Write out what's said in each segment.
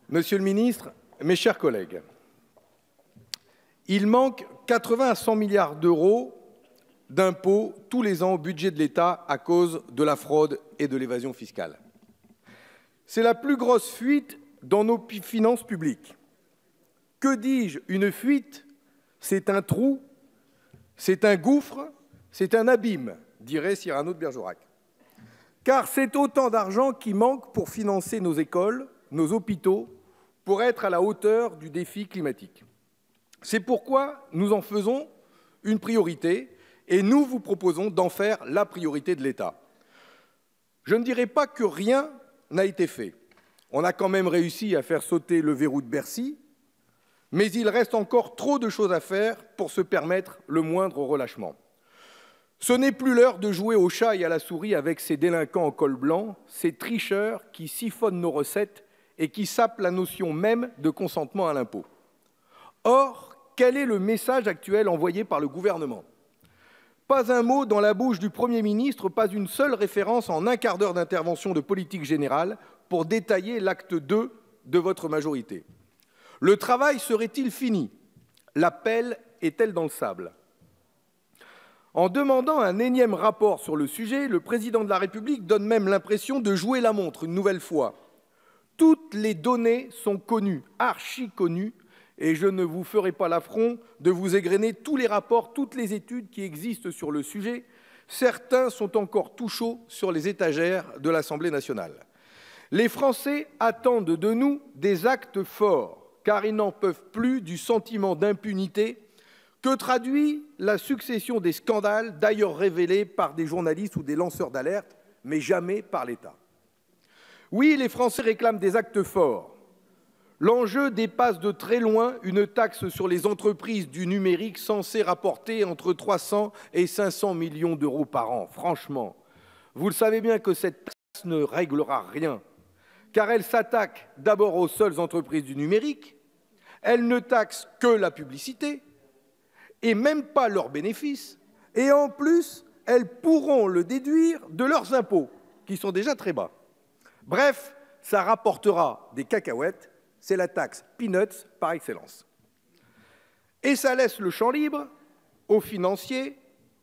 Monsieur le ministre, mes chers collègues, il manque 80 à 100 milliards d'euros d'impôts tous les ans au budget de l'État à cause de la fraude et de l'évasion fiscale. C'est la plus grosse fuite dans nos finances publiques. Que dis-je? Une fuite, c'est un trou, c'est un gouffre, c'est un abîme, dirait Cyrano de Bergerac. Car c'est autant d'argent qui manque pour financer nos écoles, nos hôpitaux, pour être à la hauteur du défi climatique. C'est pourquoi nous en faisons une priorité et nous vous proposons d'en faire la priorité de l'État. Je ne dirais pas que rien n'a été fait. On a quand même réussi à faire sauter le verrou de Bercy, mais il reste encore trop de choses à faire pour se permettre le moindre relâchement. Ce n'est plus l'heure de jouer au chat et à la souris avec ces délinquants en col blanc, ces tricheurs qui siphonnent nos recettes et qui sapent la notion même de consentement à l'impôt. Or, quel est le message actuel envoyé par le gouvernement? Pas un mot dans la bouche du Premier ministre, pas une seule référence en un quart d'heure d'intervention de politique générale pour détailler l'acte 2 de votre majorité. Le travail serait-il fini? La pelle est-elle dans le sable? En demandant un énième rapport sur le sujet, le président de la République donne même l'impression de jouer la montre une nouvelle fois. Toutes les données sont connues, archi-connues, et je ne vous ferai pas l'affront de vous égrener tous les rapports, toutes les études qui existent sur le sujet. Certains sont encore tout chauds sur les étagères de l'Assemblée nationale. Les Français attendent de nous des actes forts, car ils n'en peuvent plus du sentiment d'impunité que traduit la succession des scandales, d'ailleurs révélés par des journalistes ou des lanceurs d'alerte, mais jamais par l'État. Oui, les Français réclament des actes forts. L'enjeu dépasse de très loin une taxe sur les entreprises du numérique censée rapporter entre 300 et 500 millions d'euros par an. Franchement, vous le savez bien que cette taxe ne réglera rien, car elle s'attaque d'abord aux seules entreprises du numérique, elle ne taxe que la publicité, et même pas leurs bénéfices, et en plus, elles pourront le déduire de leurs impôts, qui sont déjà très bas. Bref, ça rapportera des cacahuètes, c'est la taxe peanuts par excellence. Et ça laisse le champ libre aux financiers,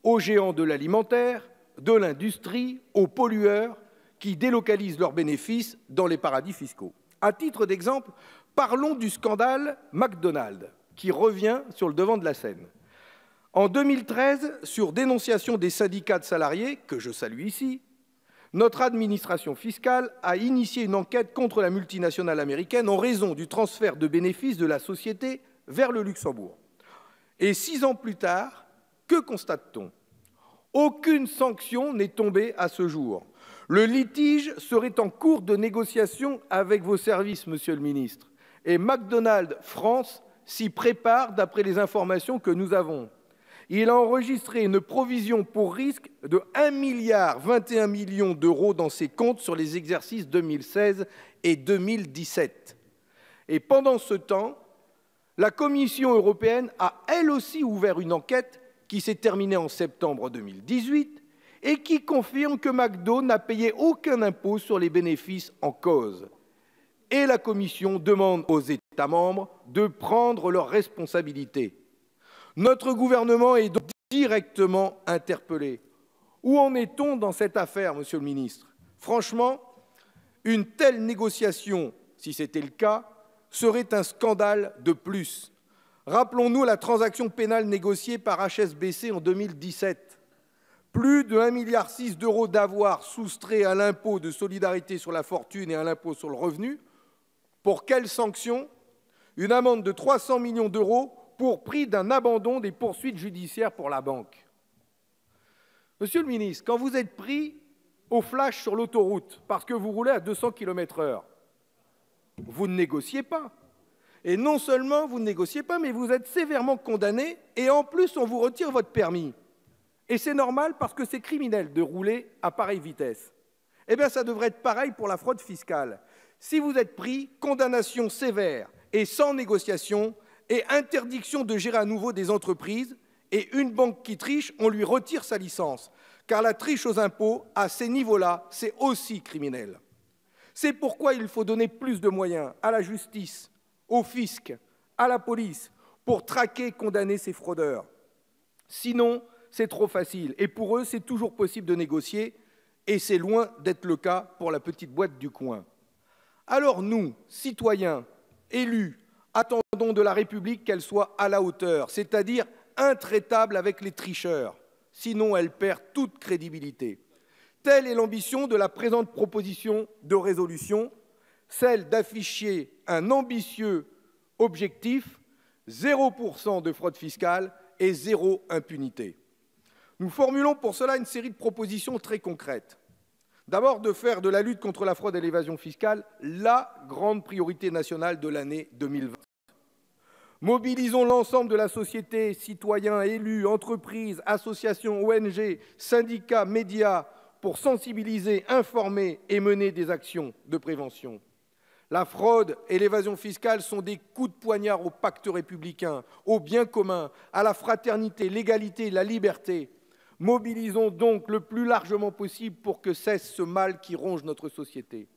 aux géants de l'alimentaire, de l'industrie, aux pollueurs qui délocalisent leurs bénéfices dans les paradis fiscaux. À titre d'exemple, parlons du scandale McDonald's, qui revient sur le devant de la scène. En 2013, sur dénonciation des syndicats de salariés, que je salue ici, notre administration fiscale a initié une enquête contre la multinationale américaine en raison du transfert de bénéfices de la société vers le Luxembourg. Et 6 ans plus tard, que constate-t-on? Aucune sanction n'est tombée à ce jour. Le litige serait en cours de négociation avec vos services, Monsieur le ministre. Et McDonald's France s'y prépare d'après les informations que nous avons. Il a enregistré une provision pour risque de 1,21 milliard d'euros dans ses comptes sur les exercices 2016 et 2017. Et pendant ce temps, la Commission européenne a elle aussi ouvert une enquête qui s'est terminée en septembre 2018 et qui confirme que McDo n'a payé aucun impôt sur les bénéfices en cause. Et la Commission demande aux États membres de prendre leurs responsabilités. Notre gouvernement est donc directement interpellé. Où en est-on dans cette affaire, Monsieur le ministre? Franchement, une telle négociation, si c'était le cas, serait un scandale de plus. Rappelons-nous la transaction pénale négociée par HSBC en 2017. Plus de 1,6 milliard d'euros d'avoirs soustraits à l'impôt de solidarité sur la fortune et à l'impôt sur le revenu. Pour quelle sanction? Une amende de 300 millions d'euros pour prix d'un abandon des poursuites judiciaires pour la banque. Monsieur le ministre, quand vous êtes pris au flash sur l'autoroute parce que vous roulez à 200 km/h, vous ne négociez pas. Et non seulement vous ne négociez pas, mais vous êtes sévèrement condamné et en plus on vous retire votre permis. Et c'est normal parce que c'est criminel de rouler à pareille vitesse. Eh bien, ça devrait être pareil pour la fraude fiscale. Si vous êtes pris, condamnation sévère et sans négociation, et interdiction de gérer à nouveau des entreprises, et une banque qui triche, on lui retire sa licence. Car la triche aux impôts, à ces niveaux-là, c'est aussi criminel. C'est pourquoi il faut donner plus de moyens à la justice, au fisc, à la police, pour traquer et condamner ces fraudeurs. Sinon, c'est trop facile. Et pour eux, c'est toujours possible de négocier, et c'est loin d'être le cas pour la petite boîte du coin. Alors nous, citoyens, élus, attendons de la République qu'elle soit à la hauteur, c'est-à-dire intraitable avec les tricheurs. Sinon, elle perd toute crédibilité. Telle est l'ambition de la présente proposition de résolution, celle d'afficher un ambitieux objectif, 0% de fraude fiscale et 0 impunité. Nous formulons pour cela une série de propositions très concrètes. D'abord, de faire de la lutte contre la fraude et l'évasion fiscale la grande priorité nationale de l'année 2020. Mobilisons l'ensemble de la société, citoyens, élus, entreprises, associations, ONG, syndicats, médias, pour sensibiliser, informer et mener des actions de prévention. La fraude et l'évasion fiscale sont des coups de poignard au pacte républicain, au bien commun, à la fraternité, l'égalité, la liberté. Mobilisons donc le plus largement possible pour que cesse ce mal qui ronge notre société.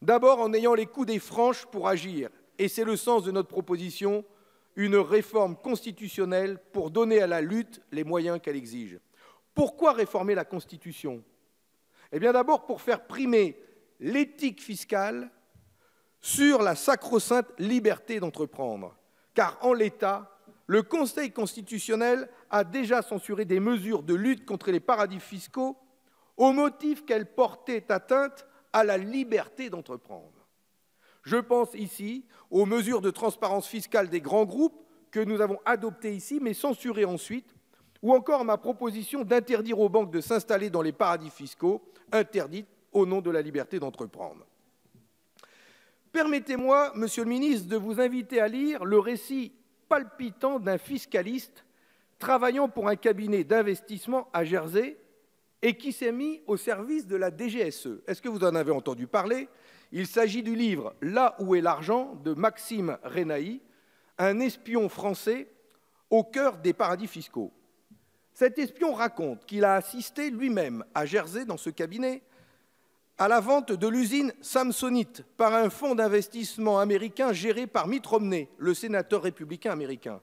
D'abord en ayant les coups des franches pour agir, et c'est le sens de notre proposition, une réforme constitutionnelle pour donner à la lutte les moyens qu'elle exige. Pourquoi réformer la Constitution? Eh bien d'abord pour faire primer l'éthique fiscale sur la sacro-sainte liberté d'entreprendre. Car en l'état, le Conseil constitutionnel a déjà censuré des mesures de lutte contre les paradis fiscaux au motif qu'elles portaient atteinte à la liberté d'entreprendre. Je pense ici aux mesures de transparence fiscale des grands groupes que nous avons adoptées ici, mais censurées ensuite, ou encore à ma proposition d'interdire aux banques de s'installer dans les paradis fiscaux, interdites au nom de la liberté d'entreprendre. Permettez-moi, Monsieur le ministre, de vous inviter à lire le récit palpitant d'un fiscaliste travaillant pour un cabinet d'investissement à Jersey et qui s'est mis au service de la DGSE. Est-ce que vous en avez entendu parler? Il s'agit du livre « Là où est l'argent » de Maxime Renaï, un espion français au cœur des paradis fiscaux. Cet espion raconte qu'il a assisté lui-même à Jersey, dans ce cabinet, à la vente de l'usine Samsonite par un fonds d'investissement américain géré par Mitt Romney, le sénateur républicain américain.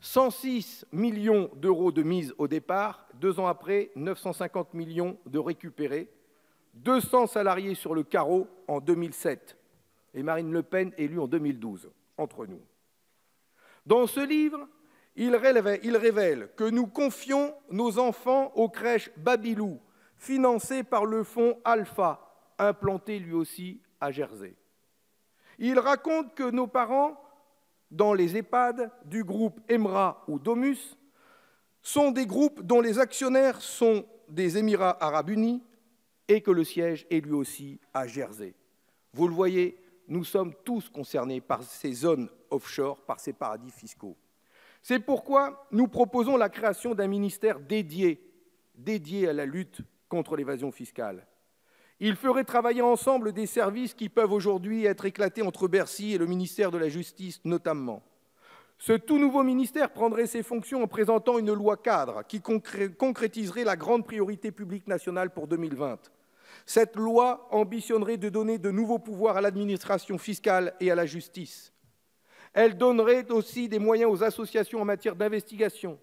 106 millions d'euros de mise au départ, 2 ans après, 950 millions de récupérés, 200 salariés sur le carreau en 2007 et Marine Le Pen élue en 2012, entre nous. Dans ce livre, il révèle que nous confions nos enfants aux crèches Babylou, financées par le fonds Alpha, implanté lui aussi à Jersey. Il raconte que nos parents, dans les EHPAD du groupe EMRA ou Domus, sont des groupes dont les actionnaires sont des Émirats arabes unis et que le siège est lui aussi à Jersey. Vous le voyez, nous sommes tous concernés par ces zones offshore, par ces paradis fiscaux. C'est pourquoi nous proposons la création d'un ministère dédié à la lutte contre l'évasion fiscale. Il ferait travailler ensemble des services qui peuvent aujourd'hui être éclatés entre Bercy et le ministère de la Justice notamment. Ce tout nouveau ministère prendrait ses fonctions en présentant une loi cadre qui concrétiserait la grande priorité publique nationale pour 2020. Cette loi ambitionnerait de donner de nouveaux pouvoirs à l'administration fiscale et à la justice. Elle donnerait aussi des moyens aux associations en matière d'investigation.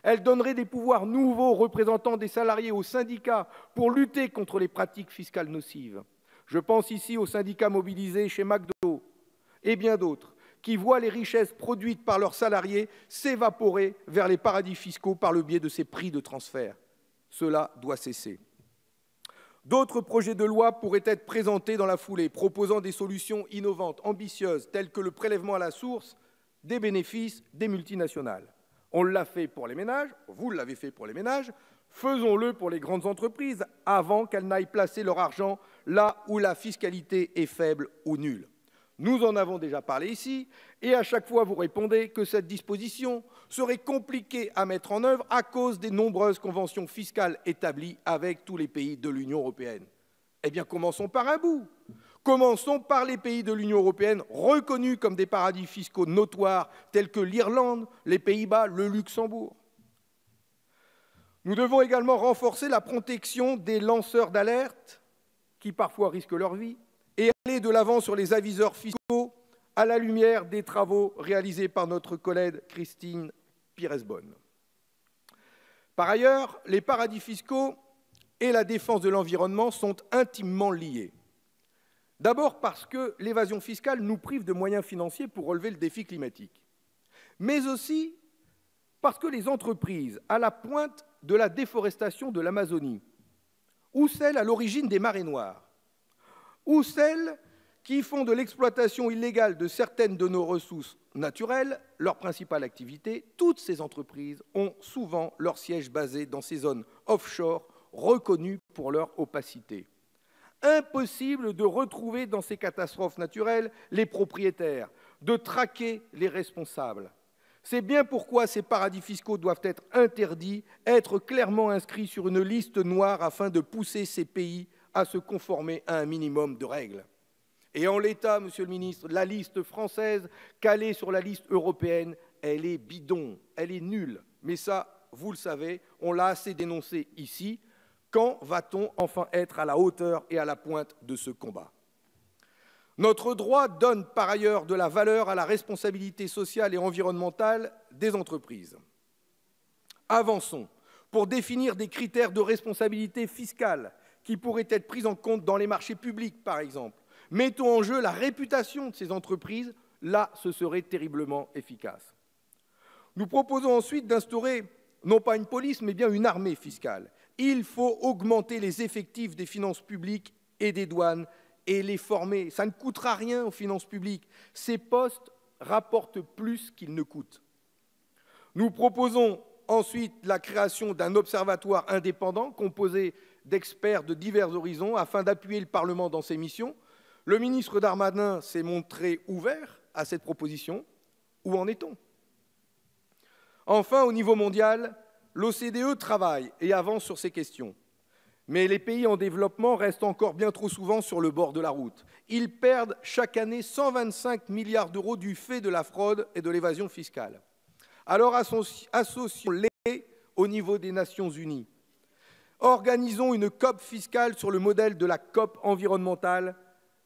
Elle donnerait des pouvoirs nouveaux aux représentants des salariés, aux syndicats, pour lutter contre les pratiques fiscales nocives. Je pense ici aux syndicats mobilisés chez McDo et bien d'autres, qui voient les richesses produites par leurs salariés s'évaporer vers les paradis fiscaux par le biais de ces prix de transfert. Cela doit cesser. D'autres projets de loi pourraient être présentés dans la foulée, proposant des solutions innovantes, ambitieuses, telles que le prélèvement à la source des bénéfices des multinationales. On l'a fait pour les ménages, vous l'avez fait pour les ménages, faisons-le pour les grandes entreprises avant qu'elles n'aillent placer leur argent là où la fiscalité est faible ou nulle. Nous en avons déjà parlé ici, et à chaque fois vous répondez que cette disposition serait compliquée à mettre en œuvre à cause des nombreuses conventions fiscales établies avec tous les pays de l'Union européenne. Eh bien, commençons par un bout. Commençons par les pays de l'Union européenne reconnus comme des paradis fiscaux notoires, tels que l'Irlande, les Pays-Bas, le Luxembourg. Nous devons également renforcer la protection des lanceurs d'alerte qui parfois risquent leur vie, et aller de l'avant sur les aviseurs fiscaux à la lumière des travaux réalisés par notre collègue Christine Pires-Beaune. Par ailleurs, les paradis fiscaux et la défense de l'environnement sont intimement liés. D'abord parce que l'évasion fiscale nous prive de moyens financiers pour relever le défi climatique, mais aussi parce que les entreprises à la pointe de la déforestation de l'Amazonie, ou celles à l'origine des marées noires, ou celles qui font de l'exploitation illégale de certaines de nos ressources naturelles leur principale activité, toutes ces entreprises ont souvent leur siège basé dans ces zones offshore reconnues pour leur opacité. Impossible de retrouver dans ces catastrophes naturelles les propriétaires, de traquer les responsables. C'est bien pourquoi ces paradis fiscaux doivent être interdits, être clairement inscrits sur une liste noire afin de pousser ces pays à se conformer à un minimum de règles. Et en l'état, Monsieur le Ministre, la liste française calée sur la liste européenne, elle est bidon, elle est nulle. Mais ça, vous le savez, on l'a assez dénoncé ici. Quand va-t-on enfin être à la hauteur et à la pointe de ce combat? Notre droit donne par ailleurs de la valeur à la responsabilité sociale et environnementale des entreprises. Avançons pour définir des critères de responsabilité fiscale qui pourraient être pris en compte dans les marchés publics, par exemple. Mettons en jeu la réputation de ces entreprises, là, ce serait terriblement efficace. Nous proposons ensuite d'instaurer, non pas une police, mais bien une armée fiscale. Il faut augmenter les effectifs des finances publiques et des douanes et les former. Ça ne coûtera rien aux finances publiques. Ces postes rapportent plus qu'ils ne coûtent. Nous proposons ensuite la création d'un observatoire indépendant composé d'experts de divers horizons afin d'appuyer le Parlement dans ses missions. Le ministre Darmanin s'est montré ouvert à cette proposition. Où en est-on? Enfin, au niveau mondial, l'OCDE travaille et avance sur ces questions. Mais les pays en développement restent encore bien trop souvent sur le bord de la route. Ils perdent chaque année 125 milliards d'euros du fait de la fraude et de l'évasion fiscale. Alors associons-les au niveau des Nations Unies. Organisons une COP fiscale sur le modèle de la COP environnementale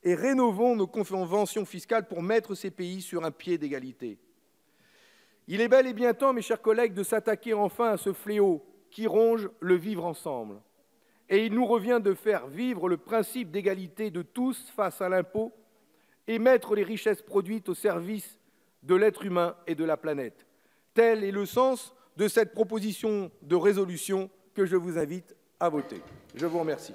et rénovons nos conventions fiscales pour mettre ces pays sur un pied d'égalité. Il est bel et bien temps, mes chers collègues, de s'attaquer enfin à ce fléau qui ronge le vivre ensemble. Et il nous revient de faire vivre le principe d'égalité de tous face à l'impôt et mettre les richesses produites au service de l'être humain et de la planète. Tel est le sens de cette proposition de résolution que je vous invite à voter. Je vous remercie.